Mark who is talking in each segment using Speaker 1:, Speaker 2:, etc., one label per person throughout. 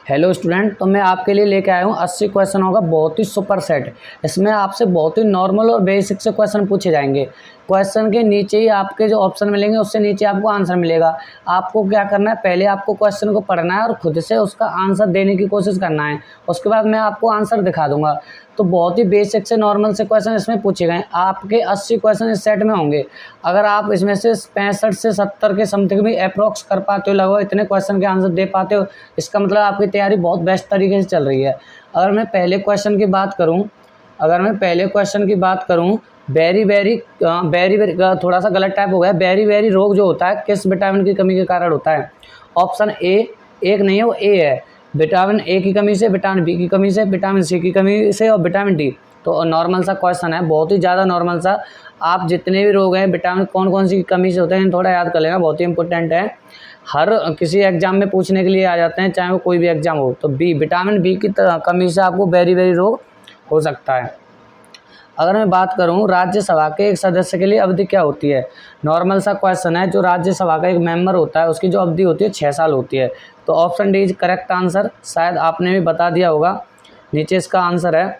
Speaker 1: Hello student, तो मैं आपके लिए लेके आया हूँ 80 क्वेश्चन होगा, बहुत ही सुपर सेट। इसमें आपसे बहुत ही नॉर्मल और बेसिक से क्वेश्चन पूछे जाएंगे। क्वेश्चन के नीचे ही आपके जो ऑप्शन मिलेंगे उससे नीचे आपको आंसर मिलेगा। आपको क्या करना है, पहले आपको क्वेश्चन को पढ़ना है और खुद से उसका आंसर देने की कोशिश करना है। उसके बाद मैं आपको आंसर दिखा दूंगा। तो बहुत ही बेसिक से नॉर्मल से क्वेश्चन इसमें पूछे गए। आपके 80 क्वेश्चन इस सेट में होंगे। अगर आप इसमें से 65 से 70 के समथिंग भी अप्रोक्स कर पाते हो, लगभग इतने क्वेश्चन के आंसर दे पाते हो, इसका मतलब आपकी तैयारी बहुत बेस्ट तरीके से चल रही है। अगर मैं पहले क्वेश्चन की बात करूं, बेरी वेरी थोड़ा सा गलत टाइप हो गया। बेरी वेरी रोग जो होता है किस विटामिन की कमी के कारण होता है? ऑप्शन ए, एक नहीं है वो ए है, विटामिन ए की कमी से, विटामिन बी की कमी से, विटामिन सी की कमी से और विटामिन डी। तो नॉर्मल सा क्वेश्चन है, बहुत ही ज़्यादा नॉर्मल सा। आप जितने भी रोग हैं विटामिन कौन कौन सी कमी से होते हैं थोड़ा याद कर लेना, बहुत ही इंपॉर्टेंट है। हर किसी एग्जाम में पूछने के लिए आ जाते हैं, चाहे वो कोई भी एग्जाम हो। तो बी, विटामिन बी की कमी से आपको बेरी वेरी रोग हो सकता है। अगर मैं बात करूं राज्यसभा के एक सदस्य के लिए अवधि क्या होती है? नॉर्मल सा क्वेश्चन है। जो राज्यसभा का एक मेंबर होता है उसकी जो अवधि होती है 6 साल होती है। तो option D is correct answer. शायद आपने भी बता दिया होगा, नीचे इसका आंसर है।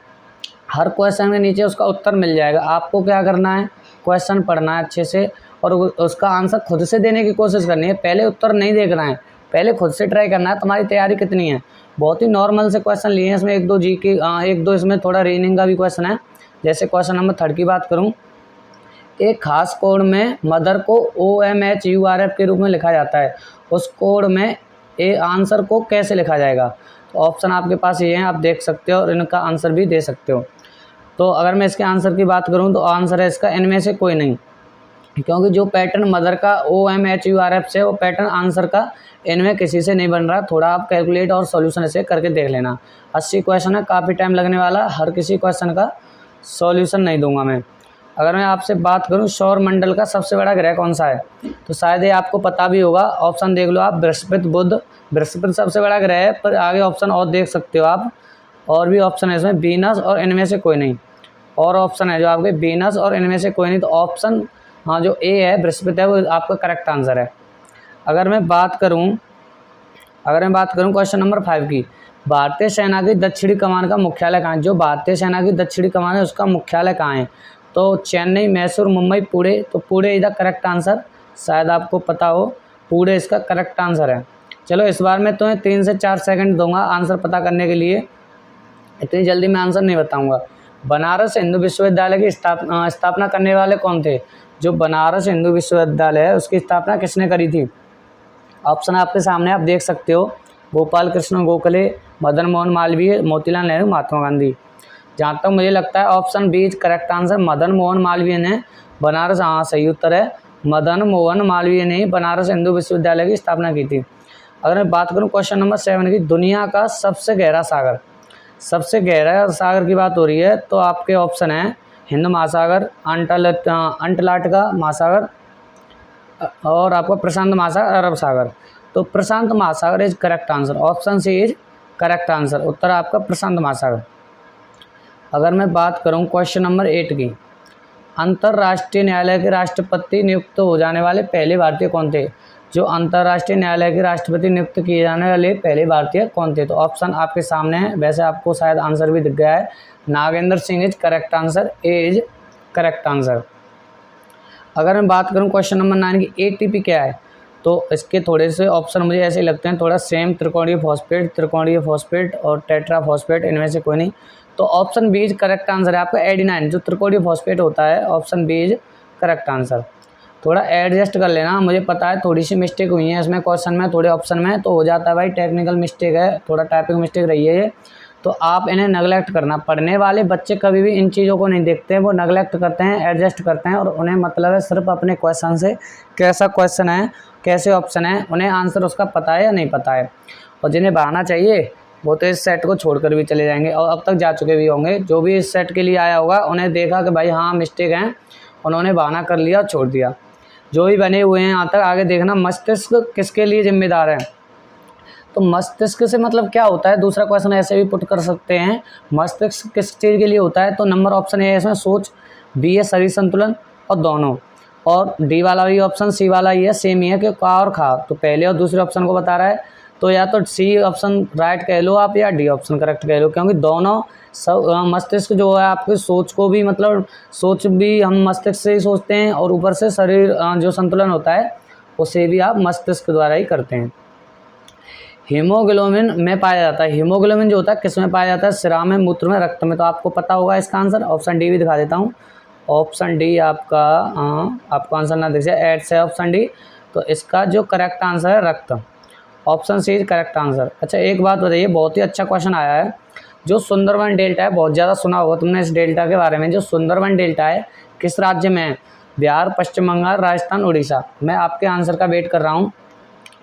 Speaker 1: हर क्वेश्चन के नीचे उसका उत्तर मिल जाएगा। आपको क्या करना है, क्वेश्चन पढ़ना है अच्छे से और उसका आंसर खुद से देने की कोशिश करनी है। पहले उत्तर नहीं देखना है, पहले खुद से ट्राई करना है तुम्हारी तैयारी कितनी है। बहुत ही नॉर्मल से क्वेश्चन लिए हैं इसमें, एक दो इसमें थोड़ा रीजनिंग का भी क्वेश्चन है। जैसे क्वेश्चन नंबर 3 की बात करूं, एक खास कोड में मदर को OMHURF के रूप में लिखा जाता है। उस कोड में ए आंसर को कैसे लिखा जाएगा? तो ऑप्शन आपके पास ये हैं, आप देख सकते हो और इनका आंसर भी दे सकते हो। तो अगर मैं इसके आंसर की बात करूं तो आंसर है इसका इनमें से कोई नहीं, क्योंकि जो पैटर्न मदर का OMHURF से, वो पैटर्न आंसर का इनमें किसी से नहीं बन रहा। थोड़ा आप कैलकुलेट और सॉल्यूशन ऐसे करके देख लेना। 80 क्वेश्चन है, काफ़ी टाइम लगने वाला, हर किसी क्वेश्चन का सॉल्यूशन नहीं दूंगा मैं। अगर मैं आपसे बात करूं सौर मंडल का सबसे बड़ा ग्रह कौन सा है, तो शायद ये आपको पता भी होगा। ऑप्शन देख लो आप, बृहस्पति, बुध। बृहस्पति सबसे बड़ा ग्रह है, पर आगे ऑप्शन और देख सकते हो आप, और भी ऑप्शन है इसमें, वीनस और इनमें से कोई नहीं। और ऑप्शन है जो आपके वीनस और इनमें से कोई नहीं। तो ऑप्शन जो ए है, बृहस्पति है, वो आपका करेक्ट आंसर है। अगर मैं बात करूं क्वेश्चन नंबर 5 की, भारतीय सेना की दक्षिणी कमान का मुख्यालय कहाँ है? जो भारतीय सेना की दक्षिणी कमान है उसका मुख्यालय कहाँ है? तो चेन्नई, मैसूर, मुंबई, पुणे। तो Pune is the correct answer. शायद आपको पता हो, पुणे इसका करेक्ट आंसर है। चलो इस बार मैं तुम्हें 3 से 4 सेकंड दूंगा आंसर पता करने के लिए, इतनी जल्दी मैं आंसर नहीं बताऊंगा। बनारस हिंदू विश्वविद्यालय की स्थापना करने वाले कौन थे? जो बनारस हिंदू विश्वविद्यालय है उसकी स्थापना किसने करी थी? ऑप्शन आपके सामने, आप देख सकते हो। गोपाल कृष्ण गोखले, मदन मोहन मालवीय, मोतीलाल नेहरू, महात्मा गांधी। जहाँ तक मुझे लगता है option B is correct answer. Madan Mohan Malviya ने बनारस, हाँ सही उत्तर है, मदन मोहन मालवीय ने बनारस हिंदू विश्वविद्यालय की स्थापना की थी। अगर मैं बात करूँ क्वेश्चन नंबर 7 की, दुनिया का सबसे गहरा सागर, सबसे गहरा सागर की बात हो रही है, तो आपके ऑप्शन है हिंद महासागर, अंटार्कटिका महासागर और आपका प्रशांत महासागर, अरब सागर। तो प्रशांत महासागर is correct answer. Option C is correct answer, उत्तर आपका प्रशांत महासागर। अगर मैं बात करूं क्वेश्चन नंबर 8 की, अंतर्राष्ट्रीय न्यायालय के राष्ट्रपति नियुक्त हो जाने वाले पहले भारतीय कौन थे? जो अंतर्राष्ट्रीय न्यायालय के राष्ट्रपति नियुक्त किए जाने वाले पहले भारतीय कौन थे? तो ऑप्शन आपके सामने है, वैसे आपको शायद आंसर भी दिख गया है। Nagendra Singh is correct answer, A is correct answer. अगर मैं बात करूं क्वेश्चन नंबर 9 की, ATP क्या है? तो इसके थोड़े से ऑप्शन मुझे ऐसे लगते हैं, थोड़ा सेम, त्रिकोणीय फॉस्फेट और टेट्रा फॉस्फेट, इनमें से कोई नहीं। तो option B is correct answer है आपका, एडिनाइन, जो त्रिकोणीय फॉस्फेट होता है। Option B is correct answer. थोड़ा एडजस्ट कर लेना, मुझे पता है थोड़ी सी मिस्टेक हुई है इसमें क्वेश्चन में, थोड़े ऑप्शन में, तो हो जाता है भाई, टेक्निकल मिस्टेक है, थोड़ा टाइपिंग मिस्टेक रही है ये। तो आप इन्हें नेगलेक्ट करना। पढ़ने वाले बच्चे कभी भी इन चीज़ों को नहीं देखते हैं, वो नेगलेक्ट करते हैं, एडजस्ट करते हैं, और उन्हें मतलब है सिर्फ अपने क्वेश्चन से, कैसा क्वेश्चन है, कैसे ऑप्शन है, उन्हें आंसर उसका पता है या नहीं पता है। और जिन्हें बढ़ाना चाहिए वो तो इस सेट को छोड़कर भी चले जाएंगे और अब तक जा चुके भी होंगे। जो भी इस सेट के लिए आया होगा उन्हें देखा कि भाई हाँ मिस्टेक है, उन्होंने बहाना कर लिया, छोड़ दिया। जो भी बने हुए हैं यहाँ तक, आगे देखना मस्तिष्क किसके लिए जिम्मेदार है? तो मस्तिष्क से मतलब क्या होता है, दूसरा क्वेश्चन ऐसे भी पुट कर सकते हैं, मस्तिष्क किस चीज़ के लिए होता है? तो नंबर ऑप्शन ए है इसमें सोच, बी है शरीर संतुलन और दोनों, और डी वाला भी ऑप्शन, सी वाला ही है, सेम ही है कि का और खा। तो पहले और दूसरे ऑप्शन को बता रहा है। तो या तो सी ऑप्शन राइट कह लो आप, या डी ऑप्शन करेक्ट कह लो, क्योंकि दोनों सब मस्तिष्क जो है आपके सोच को भी, मतलब सोच भी हम मस्तिष्क से ही सोचते हैं, और ऊपर से शरीर जो संतुलन होता है उसे भी आप मस्तिष्क द्वारा ही करते हैं। हीमोग्लोबिन में पाया जाता है, हीमोग्लोबिन जो होता है किस में पाया जाता है? सिरा में, मूत्र में, रक्त में। तो आपको पता होगा इसका आंसर। ऑप्शन डी भी दिखा देता हूँ। ऑप्शन डी आपका आपको आंसर ना दिखे, एड से ऑप्शन डी। तो इसका जो करेक्ट आंसर है रक्त, option C is correct answer. अच्छा एक बात बताइए, बहुत ही अच्छा क्वेश्चन आया है। जो सुंदरवन डेल्टा है, बहुत ज़्यादा सुना होगा तुमने इस डेल्टा के बारे में। जो सुंदरवन डेल्टा है किस राज्य में है? बिहार, पश्चिम बंगाल, राजस्थान, उड़ीसा। मैं आपके आंसर का वेट कर रहा हूँ।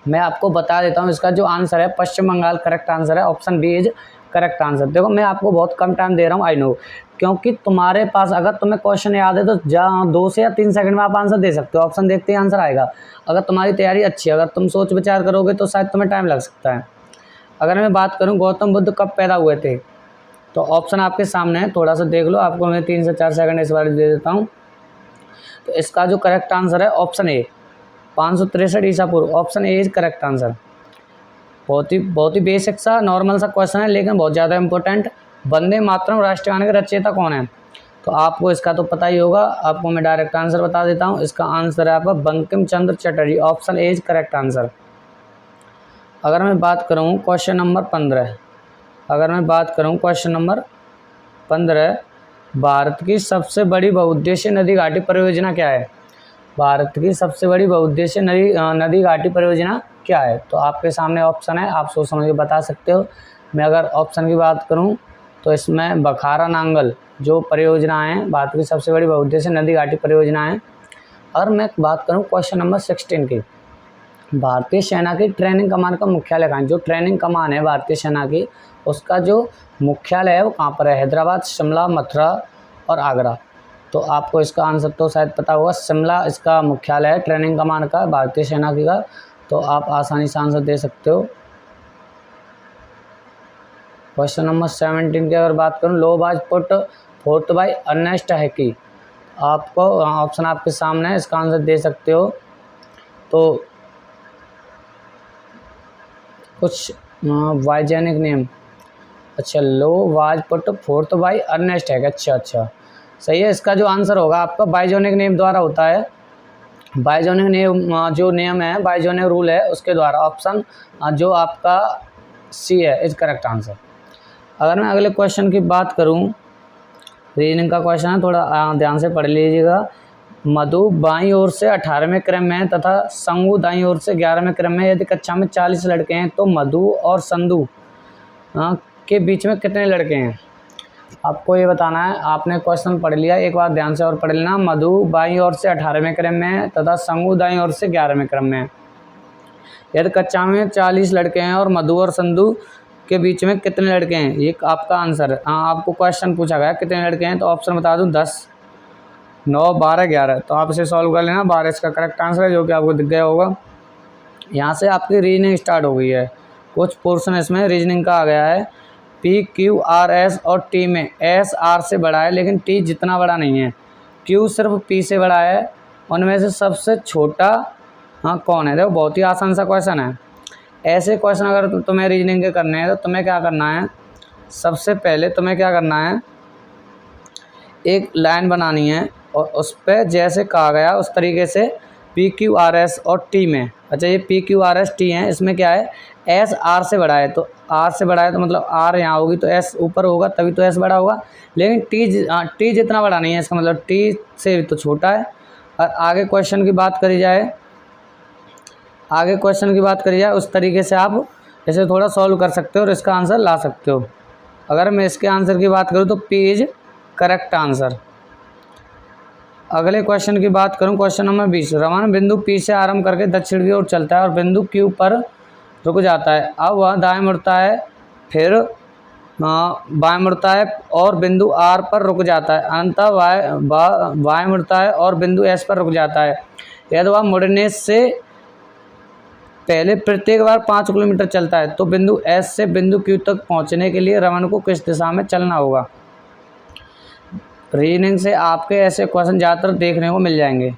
Speaker 1: मैं आपको बता देता हूँ, इसका जो आंसर है पश्चिम बंगाल करेक्ट आंसर है। Option B is correct answer. देखो मैं आपको बहुत कम टाइम दे रहा हूँ, आई नो, क्योंकि तुम्हारे पास अगर तुम्हें क्वेश्चन याद है तो 2 से या 3 सेकंड में आप आंसर दे सकते हो। ऑप्शन देखते ही आंसर आएगा। अगर तुम्हारी तैयारी अच्छी है, अगर तुम सोच विचार करोगे तो शायद तुम्हें टाइम लग सकता है। अगर मैं बात करूँ गौतम बुद्ध कब पैदा हुए थे, तो ऑप्शन आपके सामने है, थोड़ा सा देख लो। आपको मैं 3 से 4 सेकंड इस बार दे देता हूँ। तो इसका जो करेक्ट आंसर है ऑप्शन ए, 563 ईसा पूर्व। Option A is correct answer. बहुत ही बेसिक सा नॉर्मल सा क्वेश्चन है, लेकिन बहुत ज़्यादा इंपॉर्टेंट। वंदे मातरम राष्ट्रीय गाने के रचयिता कौन है? तो आपको इसका तो पता ही होगा। आपको मैं डायरेक्ट आंसर बता देता हूँ। इसका आंसर है आपका Bankim Chandra Chatterjee. Option A is correct answer. अगर मैं बात करूँ क्वेश्चन नंबर 15, अगर मैं बात करूँ क्वेश्चन नंबर 15, भारत की सबसे बड़ी बहुउद्देशीय नदी घाटी परियोजना क्या है? भारत की सबसे बड़ी बहुउद्देशीय नदी घाटी परियोजना क्या है? तो आपके सामने ऑप्शन है, आप सोच समझ के बता सकते हो। मैं अगर ऑप्शन की बात करूं तो इसमें बखारा नांगल जो परियोजना है भारत की सबसे बड़ी बहुउद्देशीय नदी घाटी परियोजना है। और मैं बात करूं क्वेश्चन नंबर 16 की, भारतीय सेना की ट्रेनिंग कमान का मुख्यालय कहाँ है? जो ट्रेनिंग कमान है भारतीय सेना की, उसका जो मुख्यालय है वो कहाँ पर है? हैदराबाद, शिमला, मथुरा और आगरा। तो आपको इसका आंसर तो शायद पता होगा। शिमला इसका मुख्यालय है ट्रेनिंग कमान का, भारतीय सेना की का। तो आप आसानी से आंसर दे सकते हो। क्वेश्चन नंबर 17 की अगर बात करूँ, law was put forth by Ernest Haeckel. आपको ऑप्शन आपके सामने है, इसका आंसर दे सकते हो। तो कुछ वैज्ञानिक नेम, अच्छा, law was put forth by Ernest Haeckel. अच्छा सही है। इसका जो आंसर होगा आपका बाइजोनिक नेम द्वारा होता है। बाइजोनिक नेम जो नियम है, बाइजोनिक रूल है, उसके द्वारा। ऑप्शन जो आपका सी है इज करेक्ट आंसर। अगर मैं अगले क्वेश्चन की बात करूं, रीजनिंग का क्वेश्चन है, थोड़ा ध्यान से पढ़ लीजिएगा। मधु बाईं ओर से 18वें क्रम में तथा संगू दाईं ओर से 11वें क्रम में। यदि कक्षा में 40 लड़के हैं तो मधु और संधु के बीच में कितने लड़के हैं? आपको ये बताना है। आपने क्वेश्चन पढ़ लिया, एक बार ध्यान से और पढ़ लेना। मधु बाईं ओर से 18वें क्रम में तथा संगू दाईं ओर से 11वें क्रम में। यदि कक्षा में 40 लड़के हैं और मधु और संधु के बीच में कितने लड़के हैं, ये आपका आंसर है। आपको क्वेश्चन पूछा गया कितने लड़के हैं, तो ऑप्शन बता दूं 10, 9, 12, 11। तो आप इसे सॉल्व कर लेना। 12 इसका करेक्ट आंसर है, जो कि आपको दिख गया होगा। यहाँ से आपकी रीजनिंग स्टार्ट हो गई है। कुछ पोर्शन इसमें रीजनिंग का आ गया है। पी, क्यू, आर, एस और टी में एस आर से बड़ा है, लेकिन टी जितना बड़ा नहीं है। क्यू सिर्फ पी से बड़ा है। उनमें से सबसे छोटा कौन है? देखो बहुत ही आसान सा क्वेश्चन है। ऐसे क्वेश्चन अगर तुम्हें रीजनिंग के करने हैं तो तुम्हें क्या करना है, सबसे पहले तुम्हें क्या करना है, एक लाइन बनानी है और उस पर जैसे कहा गया उस तरीके से पी, क्यू, आर, एस और टी में। अच्छा ये P, Q, R, S, T हैं, इसमें क्या है, एस आर से बड़ा है। तो आर से बड़ा है तो मतलब आर यहाँ होगी, तो एस ऊपर होगा तभी तो एस बड़ा होगा। लेकिन टी जितना बड़ा नहीं है, इसका मतलब टी से तो छोटा है। और आगे क्वेश्चन की बात करी जाए, उस तरीके से आप इसे थोड़ा सॉल्व कर सकते हो और इसका आंसर ला सकते हो। अगर मैं इसके आंसर की बात करूँ तो पी इज करेक्ट आंसर। अगले क्वेश्चन की बात करूं, क्वेश्चन नंबर 20। रमन बिंदु पी से आरंभ करके दक्षिण की ओर चलता है और बिंदु क्यू पर रुक जाता है। अब वह दाएं मुड़ता है, फिर बाएं मुड़ता है और बिंदु आर पर रुक जाता है। अंततः बाएं मुड़ता है और बिंदु एस पर रुक जाता है। यदि वह मुड़ने से पहले प्रत्येक बार 5 किलोमीटर चलता है तो बिंदु एस से बिंदु क्यू तक पहुंचने के लिए रमन को किस दिशा में चलना होगा? रीजनिंग से आपके ऐसे क्वेश्चन ज़्यादातर देखने को मिल जाएंगे।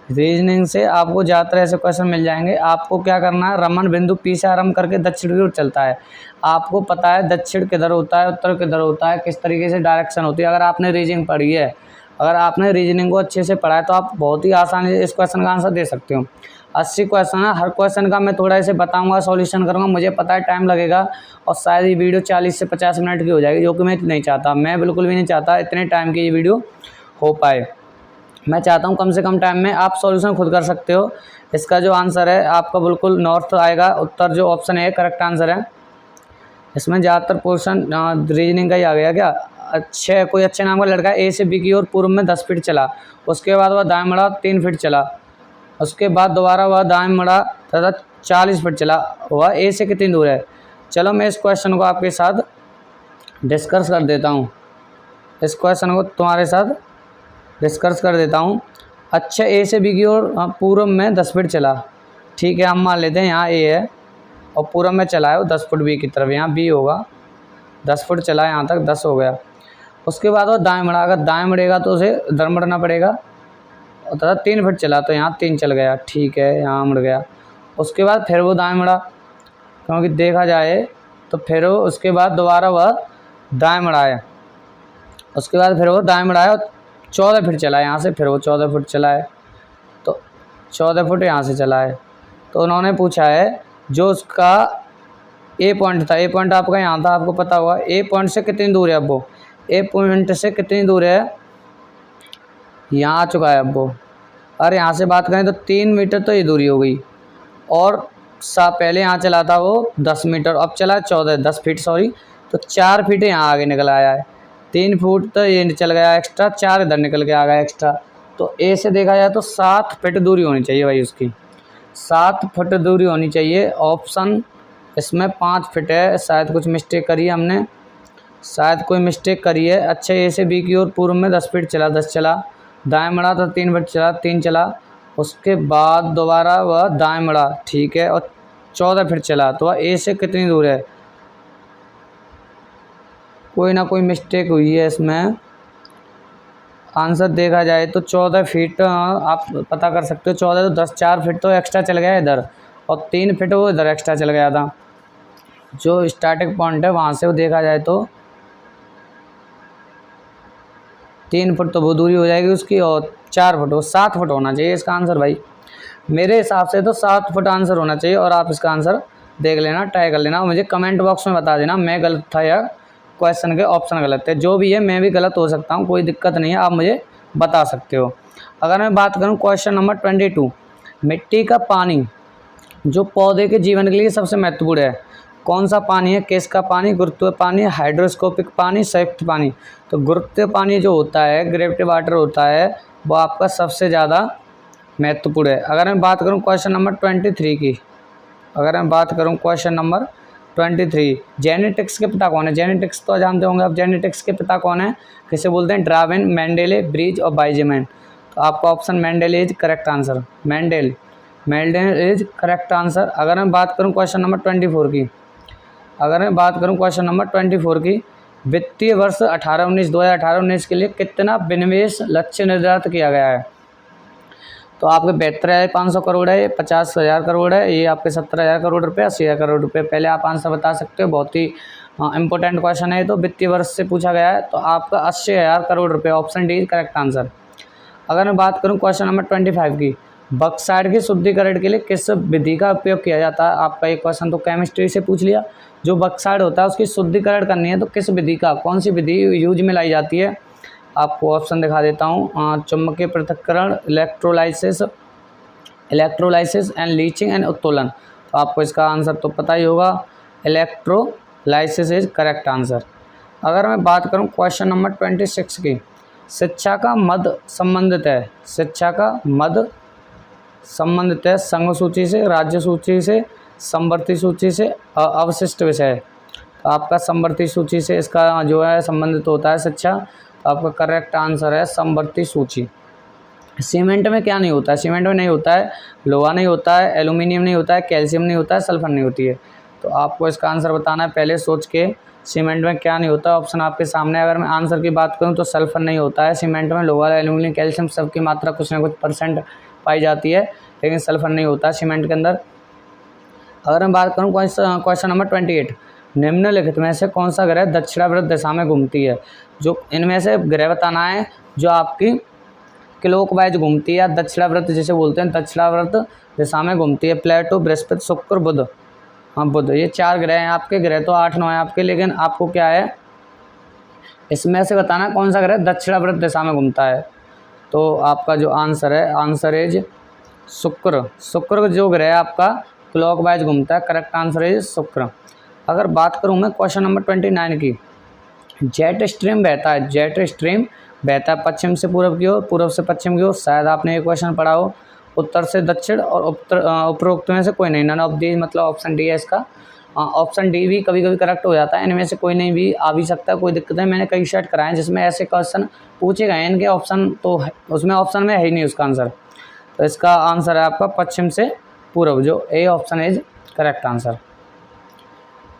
Speaker 1: रीजनिंग से आपको ज़्यादातर ऐसे क्वेश्चन मिल जाएंगे। आपको क्या करना है, रमन बिंदु पी से आरंभ करके दक्षिण की ओर चलता है। आपको पता है दक्षिण किधर होता है, उत्तर किधर होता है, किस तरीके से डायरेक्शन होती है। अगर आपने रीजनिंग पढ़ी है, अगर आपने रीजनिंग को अच्छे से पढ़ा है तो आप बहुत ही आसानी से इस क्वेश्चन का आंसर दे सकते हो। 80 क्वेश्चन है, हर क्वेश्चन का मैं थोड़ा ऐसे बताऊंगा, सॉल्यूशन करूंगा। मुझे पता है टाइम लगेगा और शायद ये वीडियो 40 से 50 मिनट की हो जाएगी, जो कि मैं नहीं चाहता। मैं बिल्कुल भी नहीं चाहता इतने टाइम की ये वीडियो हो पाए। मैं चाहता हूँ कम से कम टाइम में आप सॉल्यूशन खुद कर सकते हो। इसका जो आंसर है आपका बिल्कुल नॉर्थ आएगा, उत्तर जो ऑप्शन है करेक्ट आंसर है। इसमें ज़्यादातर पोर्शन रीजनिंग का ही आ गया क्या। कोई अच्छे नाम का लड़का ए से बी की ओर पूर्व में 10 फीट चला, उसके बाद वह दाएं मुड़ा 3 फीट चला, उसके बाद दोबारा वह दाएं मुड़ा तथा 40 फीट चला। वह ए से कितनी दूर है। चलो मैं इस क्वेश्चन को आपके साथ डिस्कस कर देता हूँ, इस क्वेश्चन को तुम्हारे साथ डिस्कस कर देता हूँ। अच्छा, ए से बी की ओर पूर्व में 10 फीट चला, ठीक है, हम मान लेते हैं यहाँ ए है और पूर्व में चला है वो 10 फुट बी की तरफ, यहाँ बी होगा। 10 फुट चला है, यहाँ तक 10 हो गया। उसके बाद वो दाएं मुड़ा, अगर दाएं मुड़ेगा तो उसे इधर मुड़ना पड़ेगा। और तथा 3 फुट चला तो यहाँ 3 चल गया, ठीक है, यहाँ मुड़ गया। उसके बाद फिर वो दाएं मुड़ा, क्योंकि देखा जाए तो फिर वो उसके बाद दोबारा वह दाएं मुड़ा है। उसके बाद फिर वो दाएं मुड़ा है और 14 फुट चला है यहाँ से, फिर वो 14 फुट चला है, तो 14 फुट यहाँ से चला है। तो उन्होंने पूछा है जो उसका ए पॉइंट था, ए पॉइंट आपका यहाँ था, आपको पता होगा ए पॉइंट से कितनी दूर है। अब वो ए पॉइंट से कितनी दूर है, यहाँ आ चुका है अब वो। और यहाँ से बात करें तो 3 मीटर तो ये दूरी हो गई। और पहले यहाँ चला था वो 10 मीटर, अब चला 10 फीट सॉरी, तो 4 फीट यहाँ आगे निकल आया है। 3 फुट तो ये चल गया एक्स्ट्रा, 4 इधर निकल के आ गया एक्स्ट्रा। तो ए से देखा जाए तो 7 फीट दूरी होनी चाहिए भाई उसकी, 7 फुट दूरी होनी चाहिए। ऑप्शन इसमें 5 फीट है, शायद कुछ मिस्टेक करी है हमने, शायद कोई मिस्टेक करी है। अच्छा, ए से बी की ओर पूर्व में 10 फीट चला, 10 चला, दाएं मुड़ा तो 3 फीट चला, 3 चला। उसके बाद दोबारा वह दाएं मुड़ा, ठीक है, और 14 फीट चला। तो वह ए से कितनी दूर है, कोई ना कोई मिस्टेक हुई है इसमें। आंसर देखा जाए तो 14 फीट, आप पता कर सकते हो। 14 तो 10, 4 फीट तो एक्स्ट्रा चल गया इधर, और 3 फीट वो इधर एक्स्ट्रा चल गया था। जो स्टार्टिंग पॉइंट है वहाँ से वो देखा जाए तो 3 फुट तो वो दूरी हो जाएगी उसकी, और 4 फुट, वो 7 फुट होना चाहिए इसका आंसर भाई। मेरे हिसाब से तो 7 फुट आंसर होना चाहिए। और आप इसका आंसर देख लेना, ट्राई कर लेना, मुझे कमेंट बॉक्स में बता देना मैं गलत था या क्वेश्चन के ऑप्शन गलत है। जो भी है, मैं भी गलत हो सकता हूँ, कोई दिक्कत नहीं है, आप मुझे बता सकते हो। अगर मैं बात करूँ क्वेश्चन नंबर 22, मिट्टी का पानी जो पौधे के जीवन के लिए सबसे महत्वपूर्ण है, कौन सा पानी है। किसका पानी, गुरुत्वीय पानी, हाइड्रोस्कोपिक पानी, संयुक्त पानी। तो गुरुत्वीय पानी जो होता है, ग्रेविटी वाटर होता है, वो आपका सबसे ज़्यादा महत्वपूर्ण है। अगर मैं बात करूं क्वेश्चन नंबर 23 की, अगर मैं बात करूं क्वेश्चन नंबर 23, जेनेटिक्स के पिता कौन है। जेनेटिक्स तो जानते होंगे आप, जेनेटिक्स के पिता कौन है, किसे बोलते हैं, डार्विन, मेंडेले, ब्रीज और बाइजेमैन। तो आपका option Mendel is correct answer, Mendel is correct answer. अगर मैं बात करूँ क्वेश्चन नंबर 24 की, अगर मैं बात करूं क्वेश्चन नंबर 24 की, वित्तीय वर्ष 2018-19 के लिए कितना विनिवेश लक्ष्य निर्धारित किया गया है। तो आपके 72,500 करोड़ है, 50,000 करोड़ है, ये आपके 70,000 करोड़ रुपये, 80,000 करोड़ रुपये। पहले आप आंसर बता सकते हो, बहुत ही इंपॉर्टेंट क्वेश्चन है। तो वित्तीय वर्ष से पूछा गया है, तो आपका 80,000 करोड़ रुपये, ऑप्शन डी करेक्ट आंसर। अगर मैं बात करूँ क्वेश्चन नंबर 25 की, बक्साइड के शुद्धिकरण के लिए किस विधि का उपयोग किया जाता है। आपका एक क्वेश्चन तो केमिस्ट्री से पूछ लिया, जो बक्साइड होता है उसकी शुद्धिकरण करनी है तो किस विधि का, कौन सी विधि यूज में लाई जाती है। आपको ऑप्शन दिखा देता हूँ, चुंबकीय पृथक्करण, इलेक्ट्रोलाइसिस एंड लीचिंग एंड उत्तोलन। तो आपको इसका आंसर तो पता ही होगा, इलेक्ट्रोलाइसिस इज करेक्ट आंसर। अगर मैं बात करूँ क्वेश्चन नंबर 26 की, शिक्षा का मद संबंधित है, शिक्षा का मद संबंधित है संघ सूची से, राज्य सूची से, समवर्ती सूची से, अवशिष्ट विषय। तो आपका समवर्ती सूची से इसका जो है संबंधित होता है शिक्षा। तो आपका करेक्ट आंसर है समवर्ती सूची। सीमेंट में क्या नहीं होता है, सीमेंट में नहीं होता है लोहा, नहीं होता है एल्यूमिनियम, नहीं होता है कैल्शियम, नहीं होता है सल्फर, नहीं होती है। तो आपको इसका आंसर बताना है पहले सोच के, सीमेंट में क्या नहीं होता। ऑप्शन आपके सामने, अगर मैं आंसर की बात करूँ तो सल्फर नहीं होता है सीमेंट में, लोहा, एल्यूमिनियम, कैल्शियम सबकी मात्रा कुछ ना कुछ % पाई जाती है, लेकिन सल्फर नहीं होता सीमेंट के अंदर। अगर मैं बात करूँ क्वेश्चन नंबर 28, निम्नलिखित में से कौन सा ग्रह दक्षिणावर्त दिशा में घूमती है। जो इनमें से ग्रह बताना है जो आपकी क्लॉकवाइज घूमती है, दक्षिणावर्त जिसे बोलते हैं, दक्षिणावर्त दिशा में घूमती है। प्लेटो, बृहस्पति, शुक्र, बुध। हाँ बुध, ये 4 ग्रह हैं आपके। ग्रह तो 8-9 हैं आपके, लेकिन आपको क्या है इसमें से बताना कौन सा ग्रह दक्षिणावर्त दिशा में घूमता है। तो आपका जो आंसर है, आंसर इज शुक्र। शुक्र जो ग्रह आपका क्लॉकवाइज घूमता है, करेक्ट आंसर इज शुक्र। अगर बात करूँ मैं क्वेश्चन नंबर 29 की, जेट स्ट्रीम बहता है, जेट स्ट्रीम बहता है पश्चिम से पूर्व की ओर, पूर्व से पश्चिम की ओर। शायद आपने ये क्वेश्चन पढ़ा हो। उत्तर से दक्षिण और उपरोक्त में से कोई नहीं, नन ऑफ दी, मतलब ऑप्शन डी है इसका। ऑप्शन डी भी कभी कभी करेक्ट हो जाता है, इनमें से कोई नहीं भी आ भी सकता है, कोई दिक्कत नहीं। मैंने कई सेट कराए हैं जिसमें ऐसे क्वेश्चन पूछे गए हैं, इनके ऑप्शन तो है, उसमें ऑप्शन में है ही नहीं उसका आंसर। तो इसका आंसर है आपका पश्चिम से पूर्व, जो A option is correct answer.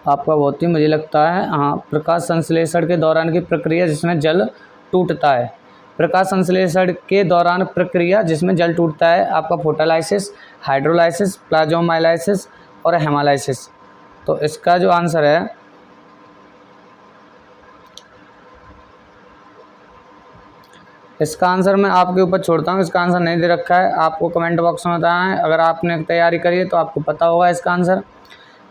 Speaker 1: आपका बहुत ही मुझे लगता है, हाँ, प्रकाश संश्लेषण के दौरान की प्रक्रिया जिसमें जल टूटता है। प्रकाश संश्लेषण के दौरान प्रक्रिया जिसमें जल टूटता है आपका फोटोलाइसिस, हाइड्रोलाइसिस, प्लाज्मालाइसिस और हेमालाइसिस। तो इसका जो आंसर है, इसका आंसर मैं आपके ऊपर छोड़ता हूँ। इसका आंसर नहीं दे रखा है, आपको कमेंट बॉक्स में बताना है। अगर आपने तैयारी करी है तो आपको पता होगा इसका आंसर।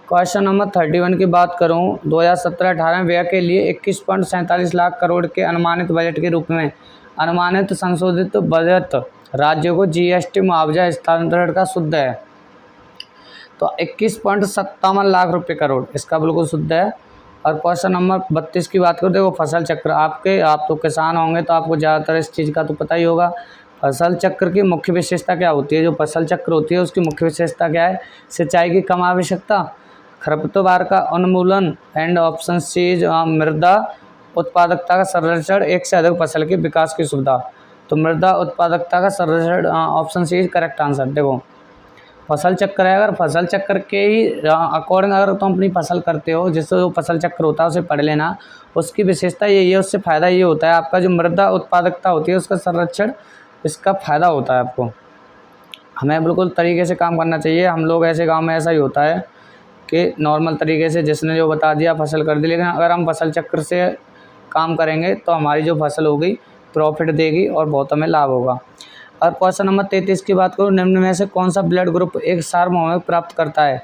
Speaker 1: क्वेश्चन नंबर 31 की बात करूं, 2017-18 व्यय के लिए 21.47 लाख करोड़ के अनुमानित बजट के रूप में अनुमानित संशोधित बजट राज्यों को जीएसटी मुआवजा हस्तांतरण का शुद्ध है। तो 21.57 लाख रुपये करोड़ इसका बिल्कुल शुद्ध है। और क्वेश्चन नंबर 32 की बात करें, देखो फसल चक्र, आप तो किसान होंगे तो आपको ज़्यादातर इस चीज़ का तो पता ही होगा। फसल चक्र की मुख्य विशेषता क्या होती है। जो फसल चक्र होती है उसकी मुख्य विशेषता क्या है। सिंचाई की कम आवश्यकता, खरपतवार का उन्मूलन एंड ऑप्शन सी मृदा उत्पादकता का संरक्षण, एक से अधिक फसल के विकास की सुविधा। तो मृदा उत्पादकता का संरक्षण ऑप्शन सी करेक्ट आंसर। देखो फसल चक्र है, अगर फसल चक्र के ही अकॉर्डिंग अगर तुम अपनी फसल करते हो, जिससे जो फसल चक्र होता है उसे पढ़ लेना। उसकी विशेषता यही है, उससे फ़ायदा ये होता है आपका जो मृदा उत्पादकता होती है उसका संरक्षण, इसका फ़ायदा होता है आपको। हमें बिल्कुल तरीके से काम करना चाहिए। हम लोग ऐसे गाँव में ऐसा ही होता है कि नॉर्मल तरीके से जिसने जो बता दिया फसल कर दी, लेकिन अगर हम फसल चक्र से काम करेंगे तो हमारी जो फसल होगी प्रॉफिट देगी और बहुत हमें लाभ होगा। और क्वेश्चन नंबर 33 की बात करूँ, निम्न में से कौन सा ब्लड ग्रुप एक सार्वभौमिक प्राप्त करता है।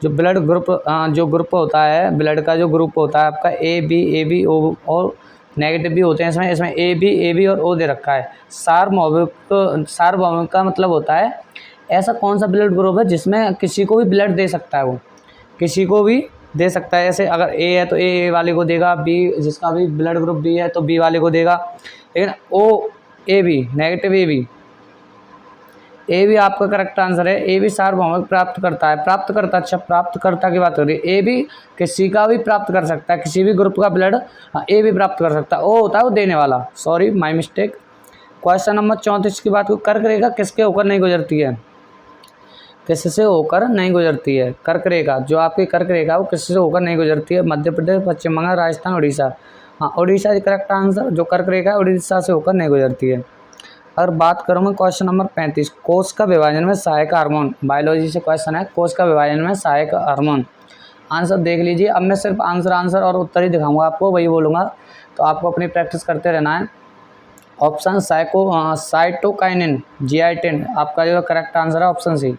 Speaker 1: जो ब्लड ग्रुप जो ग्रुप होता है, ब्लड का जो ग्रुप होता है आपका ए बी ओ और नेगेटिव भी होते हैं इसमें ए बी और ओ दे रखा है। सार्वभौमिक का मतलब होता है ऐसा कौन सा ब्लड ग्रुप है जिसमें किसी को भी ब्लड दे सकता है, वो किसी को भी दे सकता है। ऐसे अगर ए है तो ए वाले को देगा, बी जिसका भी ब्लड ग्रुप बी है तो बी वाले को देगा, लेकिन ओ ए बी नेगेटिव ए भी आपका करेक्ट आंसर है। ए भी सार्वभौमिक प्राप्त करता है, अच्छा प्राप्तकर्ता की बात हो रही है। ए भी किसी का भी प्राप्त कर सकता है, किसी भी ग्रुप का ब्लड ए भी प्राप्त कर सकता है। ओ होता है वो देने वाला, sorry my mistake. Question number 34 की बात को, कर्क रेखा किसके होकर नहीं गुजरती है। किससे होकर नहीं गुजरती है कर्क रेखा। जो आपकी कर्क रेखा वो किससे होकर नहीं गुजरती है। मध्य प्रदेश, पश्चिम बंगाल, राजस्थान, उड़ीसा। हाँ उड़ीसा इज करेक्ट आंसर। जो कर्क रेखा है उड़ीसा से होकर नहीं गुजरती है। अगर बात करूँ मैं क्वेश्चन नंबर 35, कोश का विभाजन में सहायक हार्मोन, बायोलॉजी से क्वेश्चन है, कोश का विभाजन में सहायक हार्मोन। आंसर देख लीजिए। अब मैं सिर्फ आंसर और उत्तर ही दिखाऊंगा आपको, वही बोलूँगा, तो आपको अपनी प्रैक्टिस करते रहना है। ऑप्शन साइटोकाइनिन, GI10 आपका जो करेक्ट आंसर है ऑप्शन सी।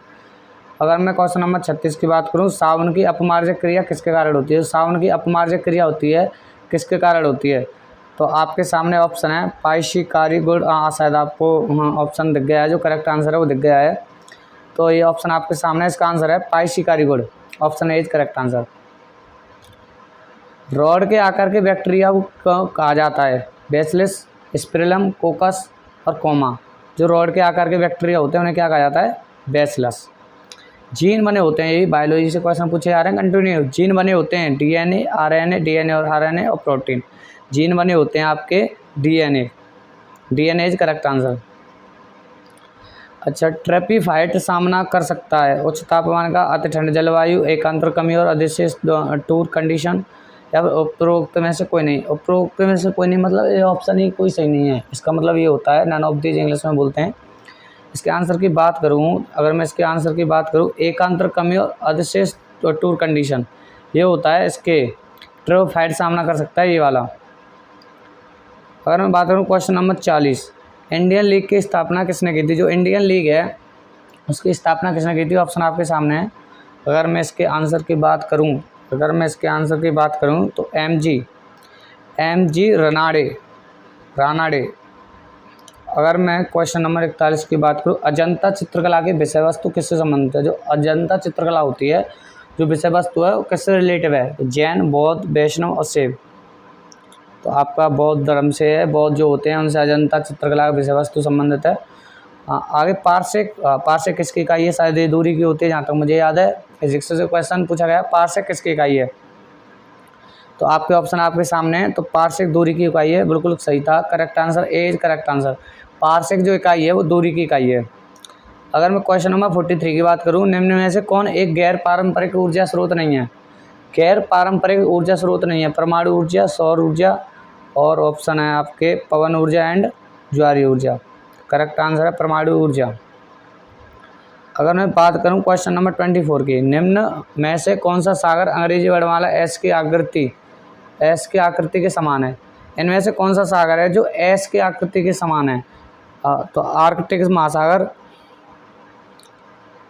Speaker 1: अगर मैं क्वेश्चन नंबर 36 की बात करूँ, सावन की अपमार्जक क्रिया किसके कारण होती है। सावन की अपमार्जक क्रिया होती है किसके कारण होती है। तो आपके सामने ऑप्शन है पाइशिकारी गुड़, शायद आपको ऑप्शन दिख गया है, जो करेक्ट आंसर है वो दिख गया है। तो ये ऑप्शन आपके सामने, इसका आंसर है पाइशिकारी गुड़, option A is correct answer. Rod के आकार के बैक्टीरिया को कहा जाता है बैसिलस, स्पिरिलम, कोकस और कोमा। जो रॉड के आकार के बैक्टीरिया होते हैं उन्हें क्या कहा जाता है, बैसिलस। जीन बने होते हैं, यही बायोलॉजी से क्वेश्चन पूछे जा रहे हैं कंटिन्यू। जीन बने होते हैं DNA, RNA और RNA और प्रोटीन। जीन बने होते हैं आपके DNA इज करेक्ट आंसर। अच्छा, ट्रेपीफाइट सामना कर सकता है उच्च तापमान का, अति ठंड जलवायु, एकांतर कमी और अधिशेष टूर कंडीशन, या उपरोक्त में से कोई नहीं। उपरोक्त में से कोई नहीं मतलब ये ऑप्शन ही कोई सही नहीं है। इसका मतलब ये होता है नन ऑफ दीज इंग्लिश में बोलते हैं। इसके आंसर की बात करूँ, अगर मैं इसके आंसर की बात करूँ, एकांतर कमी और अधिशेष टूर कंडीशन, ये होता है इसके ट्रोफाइट सामना कर सकता है ये वाला। अगर मैं बात करूँ क्वेश्चन नंबर 40, इंडियन लीग की स्थापना किसने की थी? जो इंडियन लीग है उसकी स्थापना किसने की थी? ऑप्शन आपके सामने है। अगर मैं इसके आंसर की बात करूँ तो एम जी रानाडे। अगर मैं क्वेश्चन नंबर 41 की बात करूँ, अजंता चित्रकला की विषय वस्तु किससे संबंधित है? जो अजंता चित्रकला होती है, जो विषय वस्तु है वो किससे रिलेटिव है? जैन, बौद्ध, वैष्णव और शैव। तो आपका बौद्ध धर्म से है, बौद्ध जो होते हैं उनसे अजंता चित्रकला का विषय वस्तु संबंधित है। आगे पार्सेक किसकी इकाई है? शायद ये दूरी की होती है, जहाँ तक मुझे याद है फिजिक्स से क्वेश्चन पूछा गया, पार्सेक किसकी इकाई है? तो आपके ऑप्शन आपके सामने है। तो पार्सेक दूरी की इकाई है, बिल्कुल सही था, correct answer A is correct answer. Parsec जो इकाई है वो दूरी की इकाई है। अगर मैं क्वेश्चन नंबर 43 की बात करूँ, निम्न में से कौन एक गैर पारंपरिक ऊर्जा स्रोत नहीं है? गैर पारंपरिक ऊर्जा स्रोत नहीं है, परमाणु ऊर्जा, सौर ऊर्जा और ऑप्शन है आपके पवन ऊर्जा एंड ज्वारीय ऊर्जा। करेक्ट आंसर है परमाणु ऊर्जा। अगर मैं बात करूं क्वेश्चन नंबर 24 की, निम्न में से कौन सा सागर अंग्रेजी वर्णमाला एस की आकृति के समान है? इनमें से कौन सा सागर है जो एस की आकृति के समान है? तो आर्कटिक महासागर,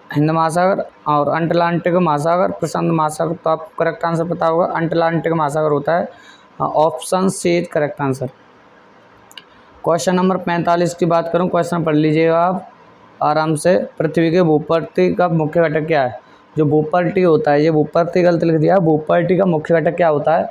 Speaker 1: हिंद महासागर और अटलांटिक महासागर, प्रशांत महासागर। तो आपको करेक्ट आंसर पता होगा, अटलांटिक महासागर होता है। Option C is correct answer. Question number 45 की बात करूं, क्वेश्चन पढ़ लीजिएगा आप आराम से। पृथ्वी के भूपटल का मुख्य घटक क्या है? जो भूपटल होता है, ये भूपटल गलत लिख दिया, भूपटल का मुख्य घटक क्या होता है?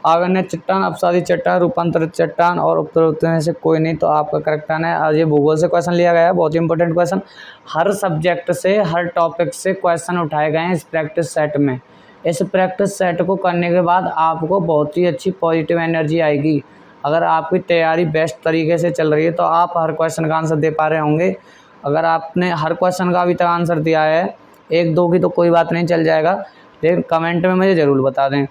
Speaker 1: आग्नेय चट्टान, अपसादी चट्टान, रूपांतरित चट्टान और उपरोक्त में से कोई नहीं। तो आपका करेक्ट आना है। आज ये भूगोल से क्वेश्चन लिया गया है, बहुत ही इंपॉर्टेंट क्वेश्चन। हर सब्जेक्ट से, हर टॉपिक से क्वेश्चन उठाए गए हैं इस प्रैक्टिस सेट में। इस प्रैक्टिस सेट को करने के बाद आपको बहुत ही अच्छी पॉजिटिव एनर्जी आएगी। अगर आपकी तैयारी बेस्ट तरीके से चल रही है तो आप हर क्वेश्चन का आंसर दे पा रहे होंगे। अगर आपने हर क्वेश्चन का अभी तक आंसर दिया है, एक दो की तो कोई बात नहीं, चल जाएगा, लेकिन कमेंट में मुझे ज़रूर बता दें।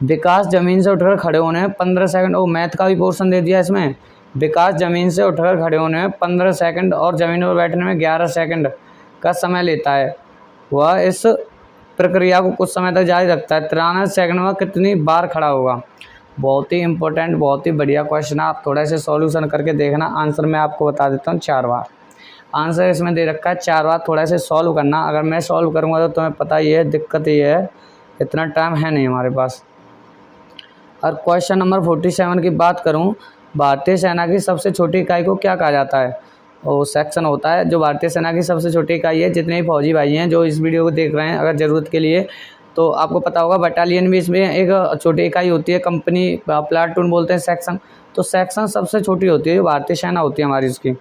Speaker 1: विकास जमीन से उठकर खड़े होने में 15 सेकंड, और मैथ का भी पोर्शन दे दिया इसमें। विकास जमीन से उठकर खड़े होने में 15 सेकंड और ज़मीन पर बैठने में 11 सेकंड का समय लेता है। वह इस प्रक्रिया को कुछ समय तक जारी रखता है। 93 सेकंड में कितनी बार खड़ा होगा? बहुत ही इंपॉर्टेंट, बहुत ही बढ़िया क्वेश्चन है। आप थोड़ा से सॉल्यूशन करके देखना। आंसर मैं आपको बता देता हूँ 4 बार। आंसर इसमें दे रखा है 4 बार, थोड़ा से सॉल्व करना। अगर मैं सॉल्व करूँगा तो तुम्हें पता ही है, दिक्कत ये है इतना टाइम है नहीं हमारे पास। और क्वेश्चन नंबर 47 की बात करूं, भारतीय सेना की सबसे छोटी इकाई को क्या कहा जाता है? वो सेक्शन होता है जो भारतीय सेना की सबसे छोटी इकाई है। जितने भी फौजी भाई हैं जो इस वीडियो को देख रहे हैं, अगर ज़रूरत के लिए, तो आपको पता होगा बटालियन भी इसमें एक छोटी इकाई होती है, कंपनी, प्लाटून बोलते हैं सेक्शन। तो सेक्शन सबसे छोटी होती है जो भारतीय सेना होती है हमारी उसकी।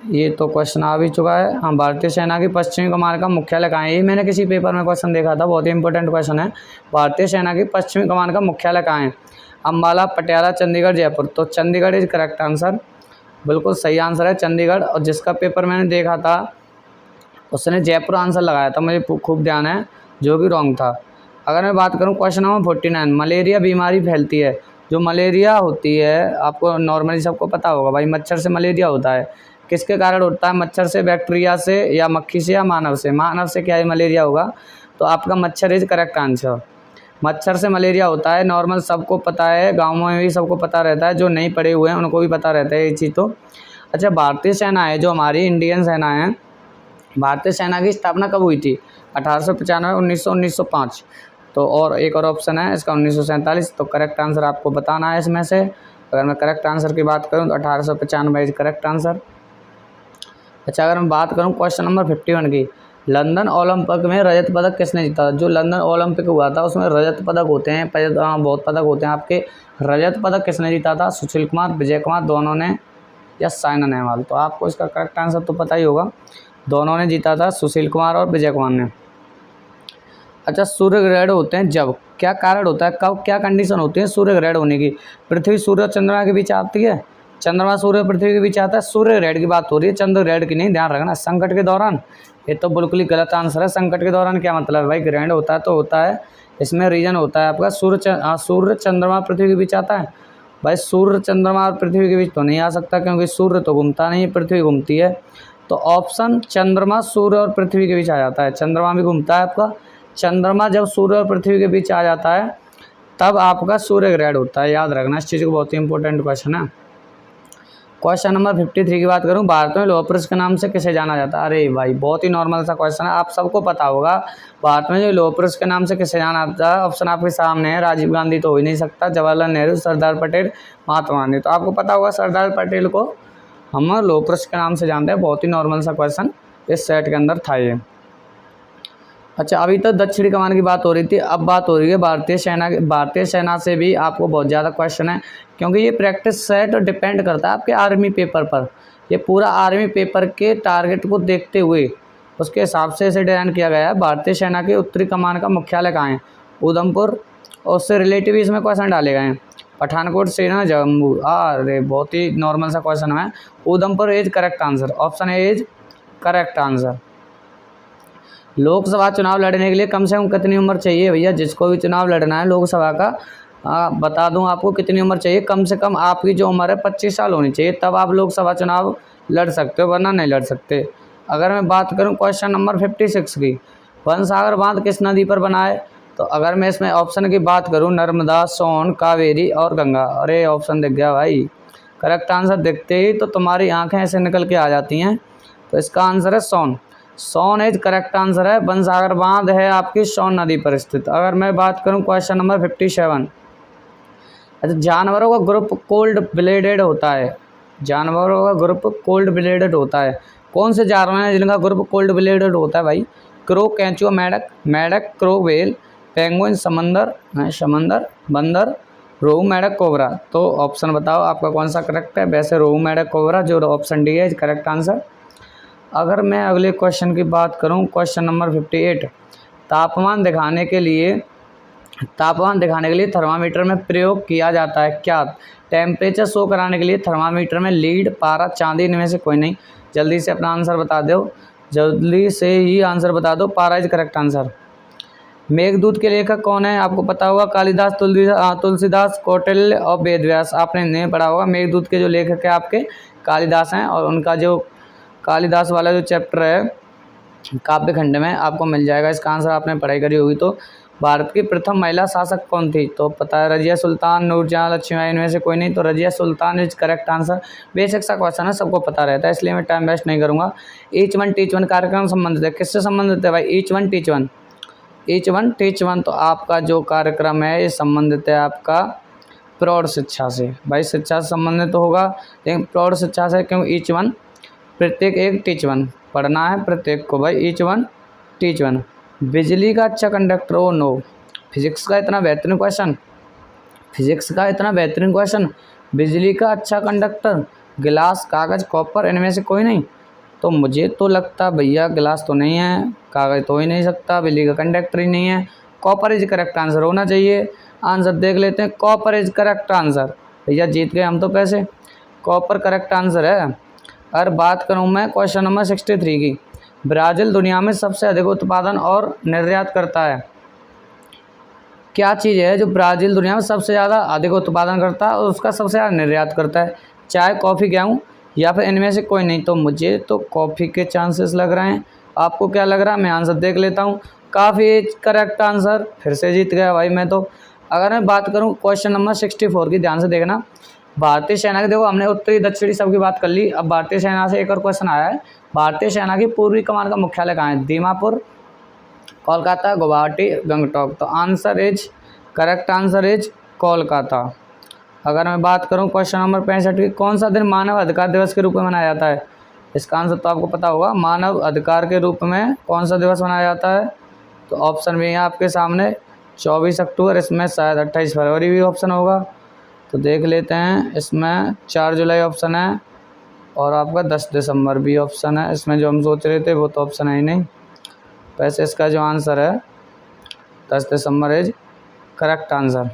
Speaker 1: ये तो क्वेश्चन आ भी चुका है। हाँ, भारतीय सेना की पश्चिमी कमान का मुख्यालय कहाँ है? ये मैंने किसी पेपर में क्वेश्चन देखा था, बहुत ही इंपॉर्टेंट क्वेश्चन है। भारतीय सेना की पश्चिमी कमान का मुख्यालय कहाँ है? अम्बाला, पटियाला, चंडीगढ़, जयपुर। तो चंडीगढ़ इज करेक्ट आंसर, बिल्कुल सही आंसर है चंडीगढ़। और जिसका पेपर मैंने देखा था उसने जयपुर आंसर लगाया था, मुझे खूब ध्यान है, जो कि रॉन्ग था। अगर मैं बात करूँ क्वेश्चन नंबर 49, मलेरिया बीमारी फैलती है। जो मलेरिया होती है, आपको नॉर्मली सबको पता होगा भाई, मच्छर से मलेरिया होता है। किसके कारण होता है? मच्छर से, बैक्टीरिया से, या मक्खी से, या मानव से? मानव से क्या है मलेरिया होगा? तो आपका मच्छर इज करेक्ट आंसर। मच्छर से मलेरिया होता है, नॉर्मल सबको पता है, गाँव में भी सबको पता रहता है, जो नहीं पढ़े हुए हैं उनको भी पता रहता है ये चीज़। तो अच्छा, भारतीय सेना है जो हमारी इंडियन सेना है, भारतीय सेना की स्थापना कब हुई थी? 1895, 1900, 1905। तो और एक और ऑप्शन है इसका 1947। तो करेक्ट आंसर आपको बताना है इसमें से। अगर मैं करेक्ट आंसर की बात करूं तो 1895 इज करेक्ट आंसर। अच्छा, अगर मैं बात करूं क्वेश्चन नंबर 51 की, लंदन ओलंपिक में रजत पदक किसने जीता? जो लंदन ओलंपिक हुआ था उसमें रजत पदक होते हैं, बहुत पदक होते हैं आपके। रजत पदक किसने जीता था? सुशील कुमार, विजय कुमार, दोनों ने, या साइना नेहवाल? तो आपको इसका करेक्ट आंसर तो पता ही होगा, दोनों ने जीता था, सुशील कुमार और विजय कुमार ने। अच्छा, सूर्य ग्रहण होते हैं जब, क्या कारण होता है, कब, क्या कंडीशन होती है सूर्य ग्रहण होने की? पृथ्वी सूर्य और चंद्रमा के बीच आती है, चंद्रमा सूर्य पृथ्वी के बीच आता है। सूर्य ग्रहण की बात हो रही है, चंद्र ग्रहण की नहीं, ध्यान रखना। संकट के दौरान, ये तो बिल्कुल ही गलत आंसर है। संकट के दौरान क्या मतलब है भाई? ग्रहण होता है तो होता है, इसमें रीजन होता है आपका सूर्य चंद्रमा पृथ्वी के बीच आता है, भाई सूर्य चंद्रमा और पृथ्वी के बीच तो नहीं आ सकता, क्योंकि सूर्य तो घूमता नहीं, पृथ्वी घूमती है। तो ऑप्शन चंद्रमा, सूर्य और पृथ्वी के बीच आ जाता है। चंद्रमा भी घूमता है आपका, चंद्रमा जब सूर्य और पृथ्वी के बीच आ जाता है तब आपका सूर्य ग्रहण होता है। याद रखना इस चीज़ को, बहुत ही इंपॉर्टेंट क्वेश्चन है। क्वेश्चन नंबर 53 की बात करूं, भारत में लौह पुरुष के नाम से किसे जाना जाता है? अरे भाई बहुत ही नॉर्मल सा क्वेश्चन है, आप सबको पता होगा। भारत में जो लौह पुरुष के नाम से किसे जाना जाता है, ऑप्शन आपके सामने है। राजीव गांधी तो हो ही नहीं सकता, जवाहरलाल नेहरू, सरदार पटेल, महात्मा गांधी। तो आपको पता होगा सरदार पटेल को हम लौह पुरुष के नाम से जानते हैं। बहुत ही नॉर्मल सा क्वेश्चन इस सेट के अंदर था ये। अच्छा, अभी तक दक्षिणी कमान की बात हो रही थी, अब बात हो रही है भारतीय सेना की। भारतीय सेना से भी आपको बहुत ज़्यादा क्वेश्चन है, क्योंकि ये प्रैक्टिस सेट डिपेंड करता है आपके आर्मी पेपर पर। ये पूरा आर्मी पेपर के टारगेट को देखते हुए उसके हिसाब से इसे डिज़ाइन किया गया है। भारतीय सेना के उत्तरी कमान का मुख्यालय कहाँ है? उधमपुर। और उससे रिलेटिव इसमें क्वेश्चन डाले गए हैं, पठानकोट, सेना, जम्मू। अरे बहुत ही नॉर्मल सा क्वेश्चन है। Udhampur is correct answer, option A is correct answer. Lok Sabha चुनाव लड़ने के लिए कम से कम कितनी उम्र चाहिए? भैया जिसको भी चुनाव लड़ना है लोकसभा का, बता दूं आपको कितनी उम्र चाहिए। कम से कम आपकी जो उम्र है 25 साल होनी चाहिए, तब आप लोकसभा चुनाव लड़ सकते हो, वरना नहीं लड़ सकते। अगर मैं बात करूं क्वेश्चन नंबर 56 की, वन सागर बांध किस नदी पर बना है? तो अगर मैं इसमें ऑप्शन की बात करूँ, नर्मदा, सोन, कावेरी और गंगा। अरे ऑप्शन दिख गया भाई, करेक्ट आंसर दिखते ही तो तुम्हारी आंखें ऐसे निकल के आ जाती हैं। तो इसका आंसर है सोन। सोन इज करेक्ट आंसर है। वन सागर बांध है आपकी सोन नदी पर स्थित। अगर मैं बात करूं क्वेश्चन नंबर 57, अच्छा, जानवरों का ग्रुप कोल्ड ब्लेडेड होता है। जानवरों का ग्रुप कोल्ड ब्लेडेड होता है। कौन से जानवर हैं जिनका ग्रुप कोल्ड ब्लेडेड होता है भाई? क्रो, केंचुआ, मेढक, मेढक, क्रो, व्हेल, पेंगुइन, समंदर, बंदर, रोहू, मेढक, कोबरा। तो ऑप्शन बताओ आपका कौन सा करेक्ट है? वैसे रोहू, मेढक, कोबरा, जो ऑप्शन डी है करेक्ट आंसर। अगर मैं अगले क्वेश्चन की बात करूं, क्वेश्चन नंबर 58, तापमान दिखाने के लिए थर्मामीटर में प्रयोग किया जाता है क्या? टेम्परेचर शो कराने के लिए थर्मामीटर में लीड, पारा, चांदी, इनमें से कोई नहीं। जल्दी से अपना आंसर बता दो, जल्दी से ही आंसर बता दो। पारा इज करेक्ट आंसर। मेघदूत के लेखक कौन है? आपको पता होगा, कालिदास, तुलसीदास, कौटिल्य और वेदव्यास। आपने नहीं पढ़ा होगा। मेघदूत के जो लेखक है आपके कालिदास हैं, और उनका जो कालिदास वाला जो चैप्टर है काव्य खंड में आपको मिल जाएगा। इसका आंसर आपने पढ़ाई करी होगी। तो भारत की प्रथम महिला शासक कौन थी? तो पता है, रजिया सुल्तान, नूरजहां, लक्ष्मीबाई, इनमें से कोई नहीं। तो Razia Sultan is correct answer. Basic सा क्वेश्चन है, सबको पता रहता है, इसलिए मैं टाइम वेस्ट नहीं करूँगा। ईच वन टीच वन कार्यक्रम संबंधित है, किससे संबंधित है भाई? Each one teach one, each one teach one. तो आपका जो कार्यक्रम है ये संबंधित है आपका प्रौढ़ शिक्षा से। भाई शिक्षा से संबंधित तो होगा, लेकिन प्रौढ़ शिक्षा से क्यों? ईच वन, प्रत्येक एक, टीच वन, पढ़ना है प्रत्येक को भाई। Each one teach one. बिजली का अच्छा कंडक्टर हो? नो। फिजिक्स का इतना बेहतरीन क्वेश्चन, बिजली का अच्छा कंडक्टर, गिलास, कागज़, कॉपर, इनमें से कोई नहीं। तो मुझे तो लगता भैया गिलास तो नहीं है, कागज़ तो हो ही नहीं सकता, बिजली का कंडक्टर ही नहीं है। कॉपर इज करेक्ट आंसर होना चाहिए। आंसर देख लेते हैं। Copper is correct answer. भैया जीत गए हम तो पैसे। कॉपर करेक्ट आंसर है। अगर बात करूं मैं क्वेश्चन नंबर 63 की, ब्राज़ील दुनिया में सबसे अधिक उत्पादन और निर्यात करता है। क्या चीज़ है जो ब्राज़ील दुनिया में सबसे ज़्यादा अधिक उत्पादन करता है और उसका सबसे ज़्यादा निर्यात करता है? चाय, कॉफ़ी, गेहूँ, या फिर इनमें से कोई नहीं। तो मुझे तो कॉफ़ी के चांसेस लग रहे हैं। आपको क्या लग रहा है? मैं आंसर देख लेता हूँ। काफ़ी करेक्ट आंसर। फिर से जीत गया भाई मैं तो। अगर मैं बात करूँ क्वेश्चन नंबर 64 की, ध्यान से देखना। भारतीय सेना के, देखो हमने उत्तरी दक्षिणी सबकी बात कर ली, अब भारतीय सेना से एक और क्वेश्चन आया है। भारतीय सेना की पूर्वी कमान का मुख्यालय कहाँ है? दीमापुर, कोलकाता, गुवाहाटी, गंगटोक। तो answer is correct answer is Kolkata. अगर मैं बात करूं क्वेश्चन नंबर 65 की, कौन सा दिन मानव अधिकार दिवस के रूप में मनाया जाता है? इसका आंसर तो आपको पता होगा। मानव अधिकार के रूप में कौन सा दिवस मनाया जाता है? तो ऑप्शन भी है आपके सामने, 24 अक्टूबर, इसमें शायद 28 फरवरी भी ऑप्शन होगा। तो देख लेते हैं। इसमें 4 जुलाई ऑप्शन है और आपका 10 दिसंबर भी ऑप्शन है। इसमें जो हम सोच रहे थे वो तो ऑप्शन है ही नहीं। वैसे इसका जो आंसर है 10 दिसंबर इज करेक्ट आंसर।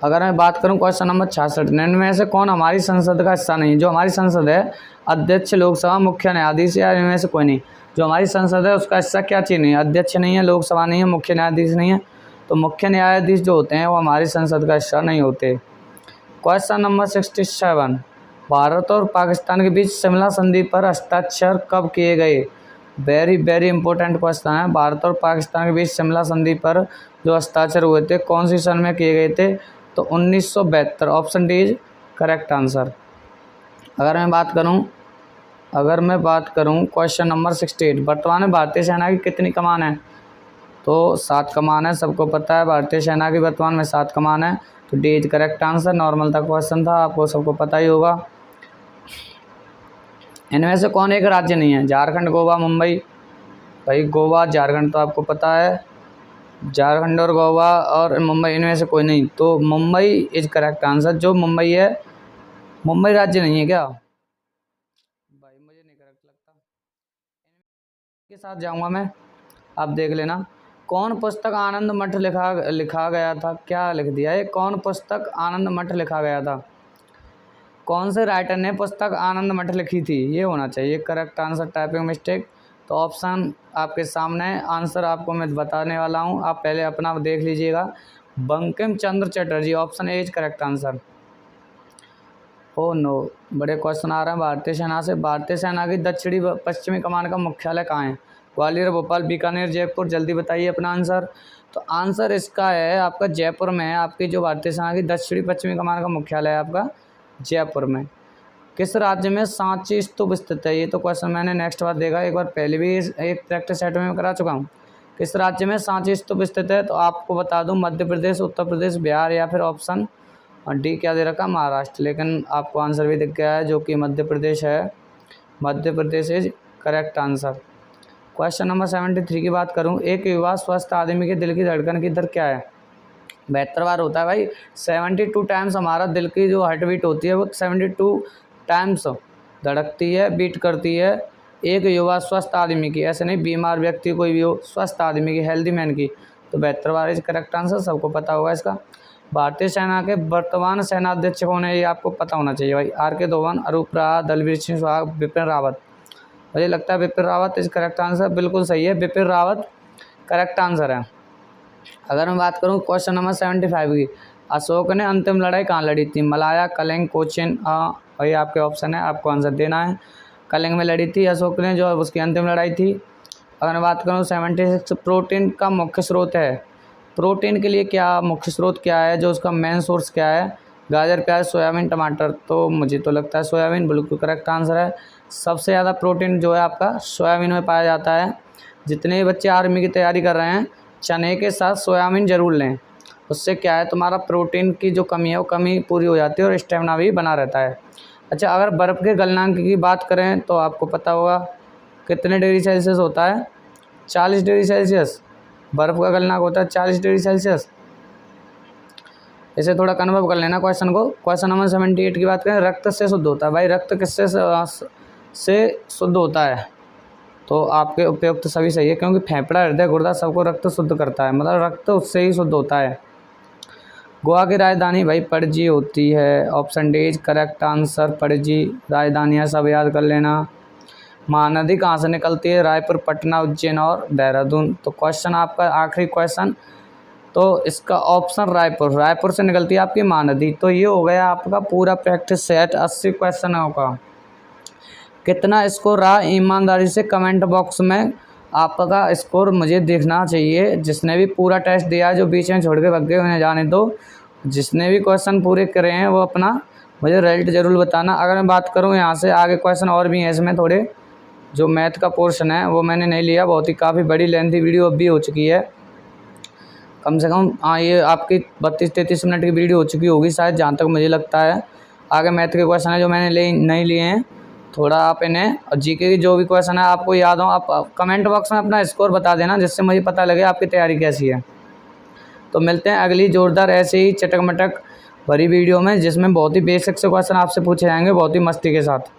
Speaker 1: अगर मैं बात करूं क्वेश्चन नंबर 66, इनमें से कौन हमारी संसद का हिस्सा नहीं? जो हमारी संसद है, अध्यक्ष, लोकसभा, मुख्य न्यायाधीश, या इनमें से कोई नहीं। जो हमारी संसद है उसका हिस्सा क्या चीज़ नहीं है? अध्यक्ष नहीं है, लोकसभा नहीं है, मुख्य न्यायाधीश नहीं है। तो मुख्य न्यायाधीश जो होते हैं वो हमारी संसद का हिस्सा नहीं होते। क्वेश्चन नंबर 67, भारत और पाकिस्तान के बीच शिमला संधि पर हस्ताक्षर कब किए गए? वेरी वेरी इंपॉर्टेंट क्वेश्चन है। भारत और पाकिस्तान के बीच शिमला संधि पर जो हस्ताक्षर हुए थे कौन सी सन में किए गए थे? तो 1972। Option D is correct answer. अगर मैं बात करूं क्वेश्चन नंबर 68, वर्तमान में भारतीय सेना की कितनी कमान है? तो 7 कमान है, सबको पता है भारतीय सेना की वर्तमान में 7 कमान है, तो D is correct answer. Normal था क्वेश्चन था, आपको सबको पता ही होगा। इनमें से कौन एक राज्य नहीं है? झारखंड, गोवा, मुंबई। भाई गोवा झारखंड तो आपको पता है, झारखंड और गोवा और मुंबई इनमें से कोई नहीं, तो मुंबई इज करेक्ट आंसर। जो मुंबई है, मुंबई राज्य नहीं है क्या? भाई मुझे नहीं करेक्ट लगता। के साथ जाऊंगा मैं, आप देख लेना। कौन पुस्तक आनंद मठ लिखा गया था? क्या लिख दिया है? कौन पुस्तक आनंद मठ लिखा गया था? कौन से राइटर ने पुस्तक आनंद मठ लिखी थी? ये होना चाहिए करेक्ट आंसर। Typing mistake. तो ऑप्शन आपके सामने है, आंसर आपको मैं बताने वाला हूँ, आप पहले अपना देख लीजिएगा। Bankim Chandra Chatterjee, option A is correct answer. Oh no, बड़े क्वेश्चन आ रहे हैं भारतीय सेना से। भारतीय सेना की दक्षिणी पश्चिमी कमान का मुख्यालय कहाँ है? ग्वालियर, भोपाल, बीकानेर, जयपुर। जल्दी बताइए अपना आंसर। तो आंसर इसका है आपका जयपुर में है। आपकी जो भारतीय सेना की दक्षिणी पश्चिमी कमान का मुख्यालय है आपका जयपुर में। किस राज्य में सांची स्तूप स्थित है? ये तो क्वेश्चन मैंने नेक्स्ट बार देखा, एक बार पहले भी एक प्रैक्टिस सेट में करा चुका हूँ। किस राज्य में सांची स्तूप स्थित है? तो आपको बता दूं, मध्य प्रदेश, उत्तर प्रदेश, बिहार या फिर ऑप्शन डी क्या दे रखा, महाराष्ट्र। लेकिन आपको आंसर भी दिख गया है जो कि मध्य प्रदेश है। Madhya Pradesh is correct answer. Question number 73 की बात करूँ, एक युवा स्वस्थ आदमी के दिल की धड़कन की दर क्या है? 72 बार होता है भाई। 72 टाइम्स हमारा दिल की जो हार्ट बीट होती है वो 72 टाइम्स धड़कती है, बीट करती है एक युवा स्वस्थ आदमी की। ऐसे नहीं बीमार व्यक्ति कोई भी हो, स्वस्थ आदमी की, हेल्दी मैन की। तो 72 बार इज करेक्ट आंसर, सबको पता होगा इसका। भारतीय सेना के वर्तमान सेनाध्यक्ष कौन है? ये आपको पता होना चाहिए भाई। आर.के. धवन, अरूप राय, दलवीर सिंह सुहाग, बिपिन रावत। मुझे लगता है Bipin Rawat is correct answer. बिल्कुल सही है, बिपिन रावत करेक्ट आंसर है। अगर मैं बात करूं क्वेश्चन नंबर 75 की, अशोक ने अंतिम लड़ाई कहाँ लड़ी थी? मलाया, कलिंग, कोचिन। वही आपके ऑप्शन है, आपको आंसर देना है। कलिंग में लड़ी थी अशोक ने, जो उसकी अंतिम लड़ाई थी। अगर मैं बात करूं 76, प्रोटीन का मुख्य स्रोत है। प्रोटीन के लिए क्या मुख्य स्रोत क्या है, जो उसका मेन सोर्स क्या है? गाजर, प्याज, सोयाबीन, टमाटर। तो मुझे तो लगता है सोयाबीन बिल्कुल करेक्ट आंसर है। सबसे ज़्यादा प्रोटीन जो है आपका सोयाबीन में पाया जाता है। जितने भी बच्चे आर्मी की तैयारी कर रहे हैं, चने के साथ सोयाबीन ज़रूर लें। उससे क्या है, तुम्हारा प्रोटीन की जो कमी है वो कमी पूरी हो जाती है और स्टेमिना भी बना रहता है। अच्छा, अगर बर्फ़ के गलनांक की बात करें तो आपको पता होगा कितने डिग्री सेल्सियस होता है? 40 डिग्री सेल्सियस। बर्फ़ का गलनांक होता है 40 डिग्री सेल्सियस। इसे थोड़ा कन्वर्ट कर लेना क्वेश्चन को। क्वेश्चन नंबर 78 की बात करें, रक्त से शुद्ध होता है। भाई रक्त किससे से शुद्ध होता है? तो आपके उपयुक्त सभी सही है, क्योंकि फेफड़ा, हृदय, गुर्दा सबको रक्त शुद्ध करता है, मतलब रक्त उससे ही शुद्ध होता है। गोवा की राजधानी भाई पणजी होती है। Option D is correct answer, Panaji. राजधानियाँ सब याद कर लेना। महानदी कहाँ से निकलती है? रायपुर, पटना, उज्जैन और देहरादून। तो क्वेश्चन आपका आखिरी क्वेश्चन, तो इसका ऑप्शन रायपुर से निकलती है आपकी महानदी। तो ये हो गया आपका पूरा प्रैक्टिस सेट 80 क्वेश्चनों का। कितना स्कोर रहा ईमानदारी से कमेंट बॉक्स में आपका स्कोर मुझे देखना चाहिए। जिसने भी पूरा टेस्ट दिया, जो बीच में छोड़ के भाग गए उन्हें जाने दो। जिसने भी क्वेश्चन पूरे करे हैं वो अपना मुझे रिजल्ट ज़रूर बताना। अगर मैं बात करूं यहाँ से आगे क्वेश्चन और भी हैं इसमें थोड़े, जो मैथ का पोर्शन है वो मैंने नहीं लिया, बहुत ही काफ़ी बड़ी लेंथी वीडियो अब भी हो चुकी है। कम से कम ये आपकी 32-33 मिनट की वीडियो हो चुकी होगी शायद, जहाँ तक मुझे लगता है। आगे मैथ के क्वेश्चन है जो मैंने नहीं लिए हैं, थोड़ा आप इन्हें, और जीके की जो भी क्वेश्चन है आपको याद हो, आप कमेंट बॉक्स में अपना स्कोर बता देना, जिससे मुझे पता लगे आपकी तैयारी कैसी है। तो मिलते हैं अगली जोरदार ऐसे ही चटक मटक भरी वीडियो में, जिसमें बहुत ही बेसिक से क्वेश्चन आपसे पूछे जाएंगे बहुत ही मस्ती के साथ।